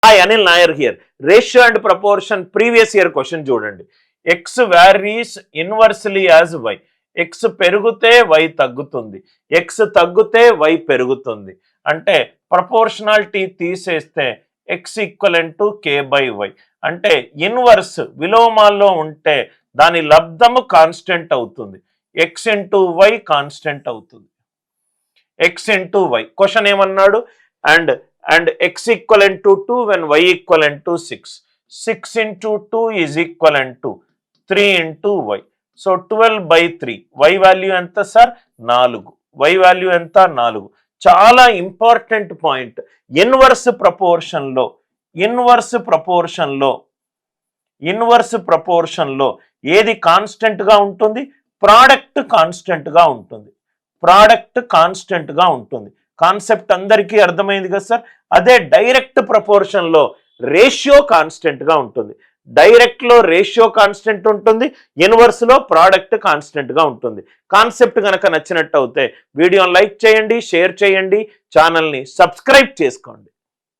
Hi, Anil Nair here. Ratio and proportion previous year question చూడండి. X varies inversely as Y. X పెరుగుతే Y తగ్గుతుంది. X తగ్గుతే Y పెరుగుతుంది. అంటే proportionality తీసేస్తే X equivalent to K by Y. అంటే inverse విలోమాల్లో ఉంటే దాని లబ్ధము constant అవుతుంది. X into Y constant అవుతుంది. X into Y. క్వశ్చన్ ఏమన్నాడు? and x equivalent to 2 when y equivalent to 6. 6 into 2 is equivalent to 3 into y. So 12 by 3. y value enta sir 4. y value enta 4. చాలా important point. Inverse ప్రపోర్షన్లో ఏది constant గా ఉంటుంది? Product constant గా ఉంటుంది. Concept అందరికీ అర్థమైంది కదా సార్. అదే డైరెక్ట్ ప్రపోర్షన్లో రేషియో కాన్స్టెంట్గా ఉంటుంది. డైరెక్ట్లో రేషియో కాన్స్టెంట్ ఉంటుంది, ఇన్వర్స్లో ప్రోడక్ట్ కాన్స్టెంట్గా ఉంటుంది. కాన్సెప్ట్ కనుక నచ్చినట్టు అయితే వీడియోని లైక్ చేయండి, షేర్ చేయండి, ఛానల్ని సబ్స్క్రైబ్ చేసుకోండి.